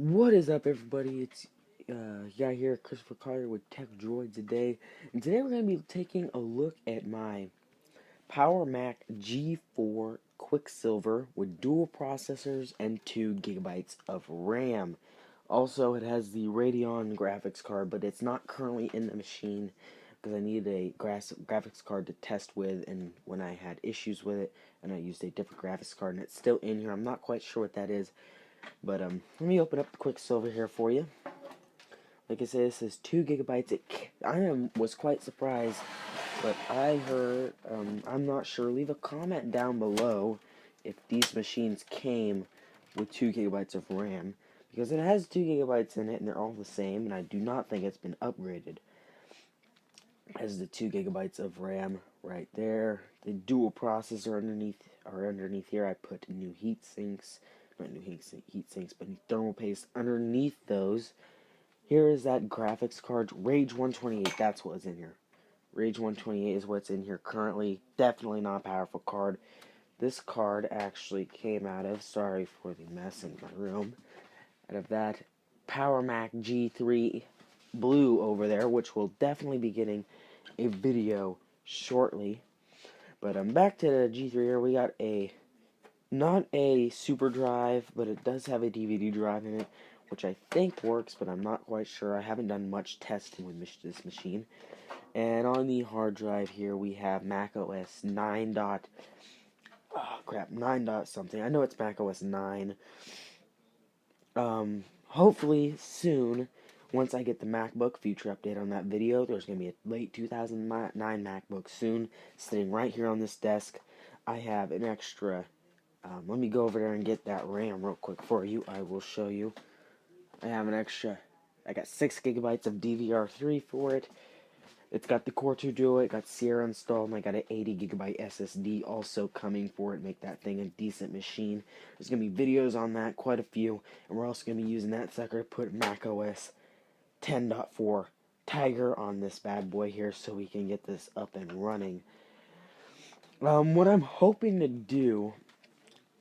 What is up, everybody? It's guy here, Christopher Collier with Tech Droids today, and today we're going to be taking a look at my Powermac G4 Quicksilver with dual processors and 2 GB of RAM. Also, it has the Radeon graphics card, but it's not currently in the machine because I needed a graphics card to test with, and when I had issues with it, and I used a different graphics card, and it's still in here. I'm not quite sure what that is. But let me open up the Quicksilver here for you. Like I said, it says 2 GB. Was quite surprised, but I heard, I'm not sure. Leave a comment down below if these machines came with 2 GB of RAM, because it has 2 GB in it, and they're all the same, and I do not think it's been upgraded. It has the 2 GB of RAM right there. The dual processor underneath here. I put new heat sinks. Not new heat sinks, but new thermal paste underneath those. Here is that graphics card, Rage 128. That's what's in here. Rage 128 is what's in here currently. Definitely not a powerful card. This card actually came out of, sorry for the mess in my room, out of that Powermac G3 Blue over there, which will definitely be getting a video shortly. But back to the G3 here. We got not a super drive, but it does have a DVD drive in it, which I think works, but I'm not quite sure. I haven't done much testing with this machine. And on the hard drive here, we have Mac OS 9 dot, oh crap, 9 dot something. I know it's Mac OS 9. Hopefully soon, once I get the MacBook future update on that video, there's going to be a late 2009 MacBook soon, sitting right here on this desk. I have an extra. Let me go over there and get that RAM real quick for you. I will show you. I have an extra. I got 6 GB of DVR3 for it. It's got the Core 2 Duo. It got Sierra installed, and I got an 80 GB SSD also coming for it. Make that thing a decent machine. There's gonna be videos on that, quite a few, and we're also gonna be using that sucker to put Mac OS 10.4 Tiger on this bad boy here, so we can get this up and running. What I'm hoping to do.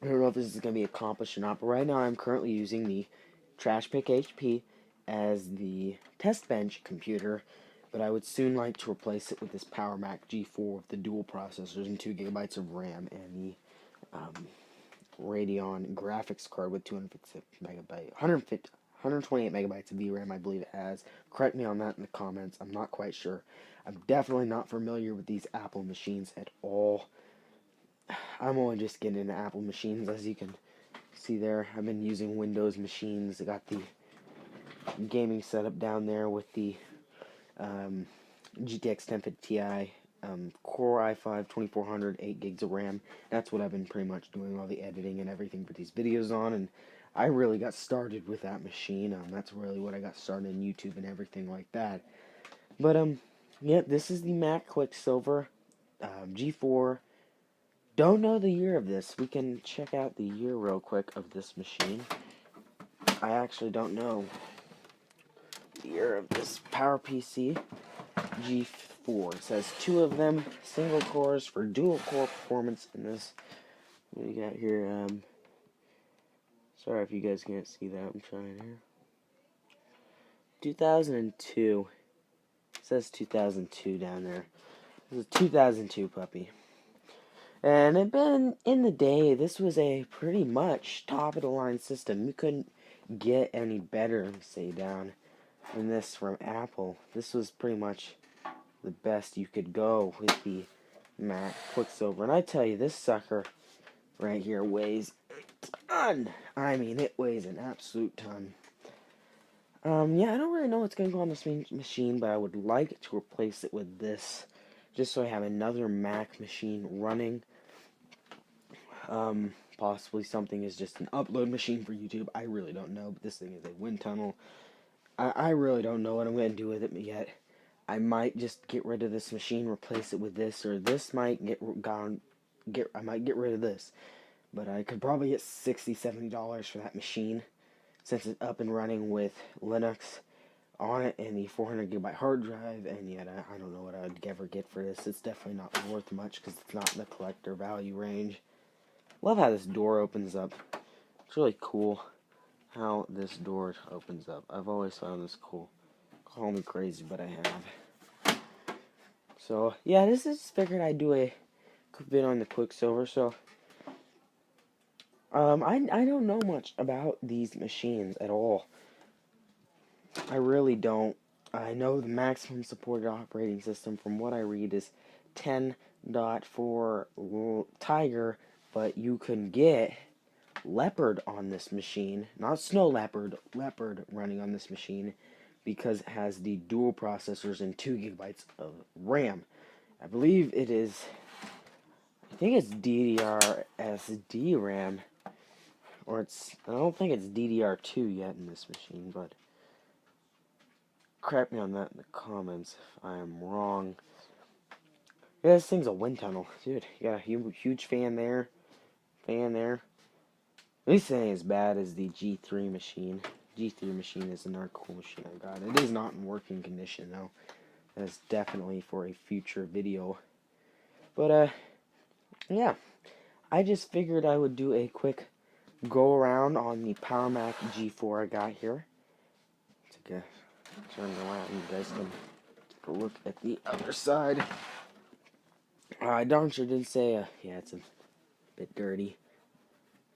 I don't know if this is going to be accomplished or not, but right now I'm currently using the Trash Pick HP as the test bench computer, but I would soon like to replace it with this Powermac G4 with the dual processors and 2 GB of RAM and the Radeon graphics card with 128 megabytes of VRAM, I believe it has. Correct me on that in the comments. I'm not quite sure. I'm definitely not familiar with these Apple machines at all. I'm only just getting into Apple machines, as you can see there. I've been using Windows machines. I got the gaming setup down there with the GTX 1050 Ti, Core i5 2400, 8 gigs of RAM. That's what I've been pretty much doing all the editing and everything for these videos on, and I really got started with that machine. That's really what I got started in YouTube and everything like that. But yeah, this is the Mac Quicksilver G4. Don't know the year of this. We can check out the year real quick of this machine. I actually don't know the year of this PowerPC G4. It says 2 of them, single cores for dual core performance in this. What do you got here? Sorry if you guys can't see that. I'm trying here. 2002. It says 2002 down there. This is a 2002 puppy. And it been in the day, this was a pretty much top of the line system. You couldn't get any better, let me say down, than this from Apple. This was pretty much the best you could go with the Mac Quicksilver. And I tell you, this sucker right here weighs a ton. I mean, it weighs an absolute ton. Yeah, I don't really know what's going to go on this machine, but I would like to replace it with this, just so I have another Mac machine running. Possibly something is just an upload machine for YouTube. I really don't know, but this thing is a wind tunnel. I really don't know what I'm going to do with it yet. I might just get rid of this machine, replace it with this, or this might I might get rid of this. But I could probably get $60, $70 for that machine, since it's up and running with Linux on it and the 400 GB hard drive, and yet I don't know what I would ever get for this. It's definitely not worth much because it's not in the collector value range. Love how this door opens up. It's really cool how this door opens up. I've always found this cool. Call me crazy, but I have. So, yeah, this is figured I'd do a quick video on the Quicksilver. So, I don't know much about these machines at all. I really don't. I know the maximum supported operating system from what I read is 10.4 Tiger, but you can get Leopard on this machine, not Snow Leopard, Leopard running on this machine because it has the dual processors and 2 gigabytes of RAM. I believe it is, I think it's DDR SD RAM, or I don't think it's DDR2 yet in this machine, but correct me on that in the comments if I am wrong. Yeah, this thing's a wind tunnel, dude. You got a huge fan there, At least it ain't as bad as the G3 machine. G3 machine is another cool machine I got. It is not in working condition though. That's definitely for a future video. But yeah. I just figured I would do a quick go around on the Powermac G4 I got here. Take a turn around, you guys can take a look at the other side. Darn sure did say, yeah, it's a bit dirty.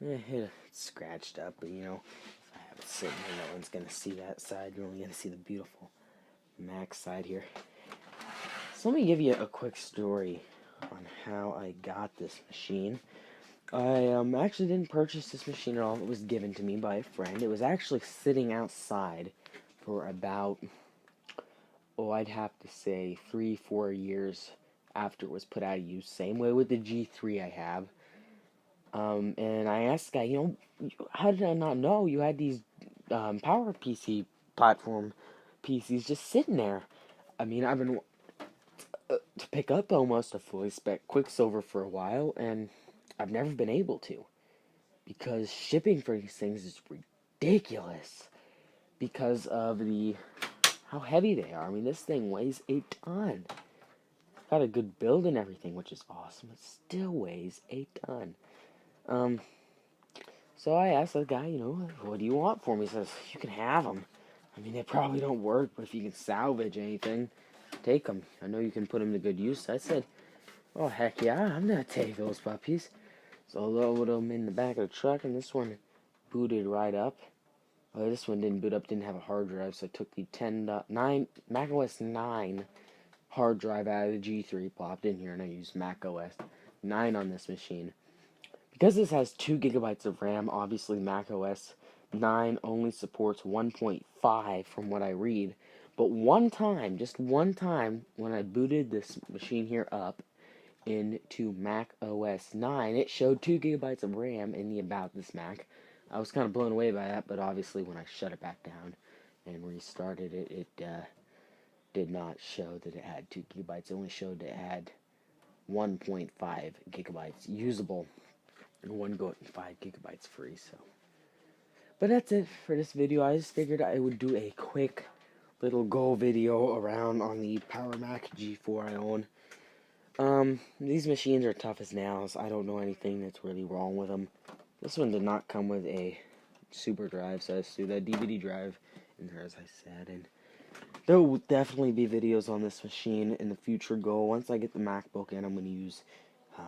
It's scratched up, but you know, if I have it sitting here, no one's gonna see that side. You're only gonna see the beautiful Mac side here. So let me give you a quick story on how I got this machine. I actually didn't purchase this machine at all. It was given to me by a friend. It was actually sitting outside for about, I'd have to say 3-4 years after it was put out of use. Same way with the G3 I have. And I asked the guy, you know, how did I not know you had these Power PC platform PCs just sitting there? I mean, I've been to pick up almost a fully spec Quicksilver for a while, and I've never been able to because shipping for these things is ridiculous because of how heavy they are. I mean, this thing weighs a ton. Got a good build and everything, which is awesome. It still weighs a ton. So I asked the guy, you know, what do you want for me? He says, you can have them. I mean, they probably don't work, but if you can salvage anything, take them. I know you can put them to good use. I said, oh, heck yeah, I'm going to take those puppies. So I loaded them in the back of the truck, and this one booted right up. Oh, this one didn't boot up, didn't have a hard drive, so I took the 10.9 macOS 9 hard drive out of the G3, plopped in here, and I used macOS 9 on this machine. Because this has 2 gigabytes of RAM, obviously macOS 9 only supports 1.5 from what I read. But just one time, when I booted this machine here up into macOS 9, it showed 2 gigabytes of RAM in the About This Mac. I was kind of blown away by that, but obviously when I shut it back down and restarted it, it did not show that it had 2 gigabytes. It only showed that it had 1.5 gigabytes usable. And 1.5 gigabytes free, so. But that's it for this video. I just figured I would do a quick little go video around on the Powermac G4 I own. These machines are tough as nails. I don't know anything that's really wrong with them. This one did not come with a super drive, so I just threw that DVD drive in there, as I said. And there will definitely be videos on this machine in the future. Once I get the MacBook in, I'm going to use, I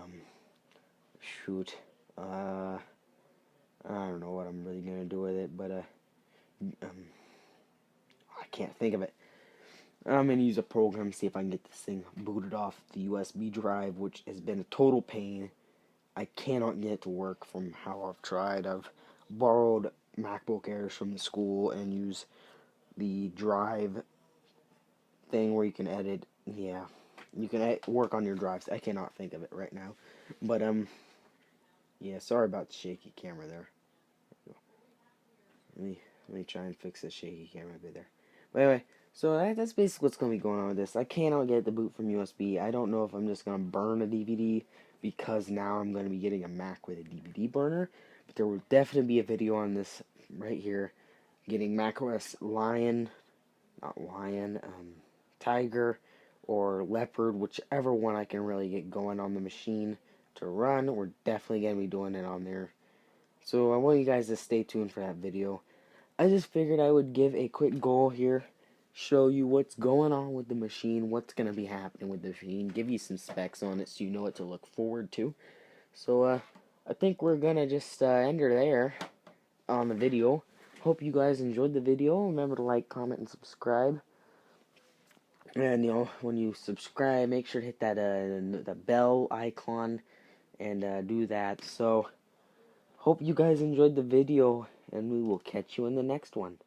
don't know what I'm really going to do with it, but, I can't think of it. I'm going to use a program, see if I can get this thing booted off the USB drive, which has been a total pain. I cannot get it to work from how I've tried. I've borrowed MacBook Airs from the school and use the drive thing where you can edit. Yeah, you can work on your drives. I cannot think of it right now. But, yeah, sorry about the shaky camera there. Let me try and fix the shaky camera a bit there. But anyway, so that's basically what's going to be going on with this. I cannot get the boot from USB. I don't know if I'm just going to burn a DVD because now I'm going to be getting a Mac with a DVD burner. But there will definitely be a video on this right here. Getting macOS Tiger or Leopard, whichever one I can really get going on the machine to run. We're definitely going to be doing it on there. So I want you guys to stay tuned for that video. I just figured I would give a quick goal here, show you what's going on with the machine, what's going to be happening with the machine, give you some specs on it so you know what to look forward to. So, I think we're going to just end her there on the video. Hope you guys enjoyed the video. Remember to like, comment, and subscribe. And, when you subscribe, make sure to hit that the bell icon and do that. So, hope you guys enjoyed the video, and we will catch you in the next one.